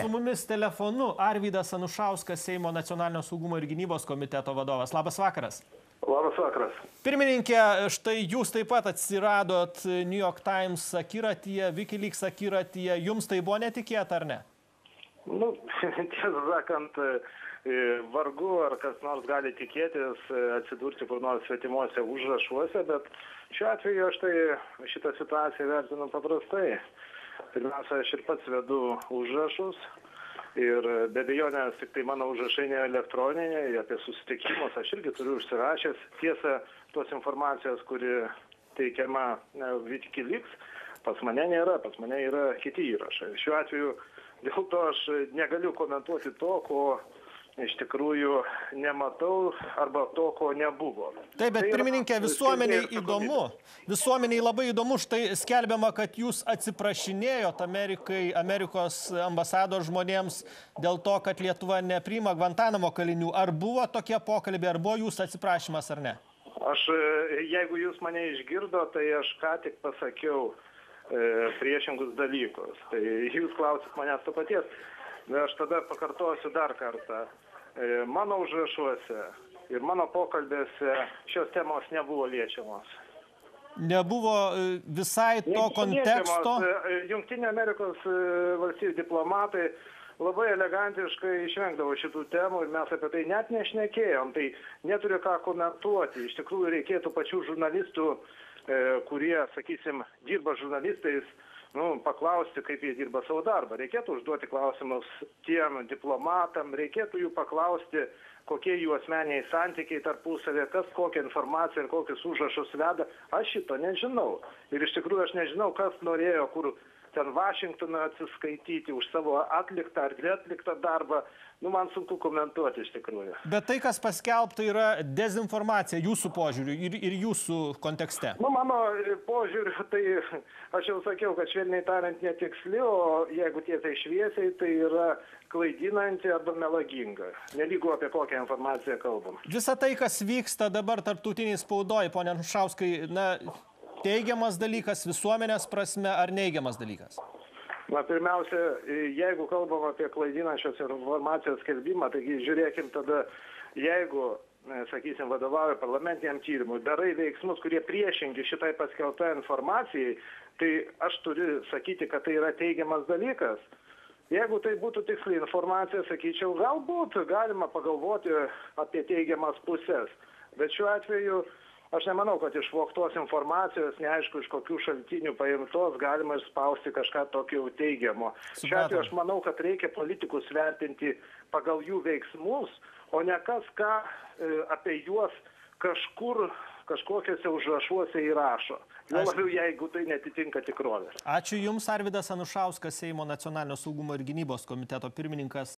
Su mumis telefonu Arvydas Anušauskas, Seimo nacionalinio saugumo ir gynybos komiteto vadovas. Labas vakaras. Labas vakaras. Pirmininkė, štai jūs taip pat atsiradot New York Times akiratyje, Wikileaks akiratyje. Jums tai buvo netikėta, ar ne? Nu, tiesą sakant, vargu ar kas nors gali tikėtis atsidurti kur nors svetimuose užrašuose, bet šiuo atveju aš tai šitą situaciją vertinu paprastai. Pirmiausia, aš ir pats vedu užrašus ir be abejonės tik tai mano užrašai ne elektroniniai, apie susitikimus aš irgi turiu užsirašęs. Tiesa, tos informacijos, kuri teikiama Wikileaks, pas mane nėra, pas mane yra kiti įrašai. Šiuo atveju dėl to aš negaliu komentuoti to, ko iš tikrųjų nematau arba to, ko nebuvo. Taip, bet pirmininkė, visuomeniai įdomu. Visuomeniai labai įdomu, štai skelbiama, kad jūs atsiprašinėjot Amerikos ambasados žmonėms dėl to, kad Lietuva nepriima Gvantanamo kalinių. Ar buvo tokie pokalbiai, ar buvo jūsų atsiprašymas, ar ne? Aš, jeigu jūs mane išgirdo, tai aš ką tik pasakiau priešingus dalykus. Tai jūs klausit manęs to paties. Aš tada pakartosiu dar kartą. Mano užrašuose ir mano pokalbėse šios temos nebuvo liečiamos. Nebuvo visai to konteksto? Jungtinių Amerikos valstybių diplomatai labai elegantiškai išvengdavo šitų temų ir mes apie tai net nešnekėjom. Tai neturiu ką komentuoti. Iš tikrųjų reikėtų pačių žurnalistų, kurie, sakysim, dirba žurnalistais, paklausti, kaip jie dirba savo darbą. Reikėtų užduoti klausimus tiem diplomatam, reikėtų jų paklausti, kokie jų asmeniai santykiai tarpusavė, kas kokią informaciją ir kokius užrašus veda. Aš šito nežinau. Ir iš tikrųjų aš nežinau, kas norėjo, kur ten Vašingtoną atsiskaityti už savo atliktą ar neatliktą darbą. Man sunku komentuoti iš tikrųjų. Bet tai, kas paskelbta, yra dezinformacija jūsų požiūriu ir jūsų kontekste. Mano požiūriu, tai aš jau sakiau, kad švelniai tariant netiksli, o jeigu tiesiai šviesiai, tai yra klaidinanti arba melaginga. Nelygu apie kokią informaciją kalbam. Visa tai, kas vyksta dabar tarptautiniai spaudoj, pone Anušauskai, teigiamas dalykas visuomenės prasme ar neigiamas dalykas? Pirmiausia, jeigu kalbam apie klaidinančios informacijos skelbimą, taigi žiūrėkim tada, jeigu, sakysim, vadovauja parlamentiniam tyrimui, darai veiksmus, kurie priešingi šitai paskelbtai informacijai, tai aš turiu sakyti, kad tai yra teigiamas dalykas. Jeigu tai būtų tiksli informacija, sakyčiau, galbūt galima pagalvoti apie teigiamas pusės, bet šiuo atveju aš nemanau, kad iš vogtos informacijos, neaišku, iš kokių šaltinių paimtos, galima išspausti kažką tokio teigiamo. Šiuo atveju aš manau, kad reikia politikus vertinti pagal jų veiksmus, o ne kas ką apie juos kažkur, kažkokiuose užrašuose įrašo. Jo labiau, jeigu tai netitinka tikrovės. Ačiū Jums, Arvydas Anušauskas, Seimo nacionalinio saugumo ir gynybos komiteto pirmininkas.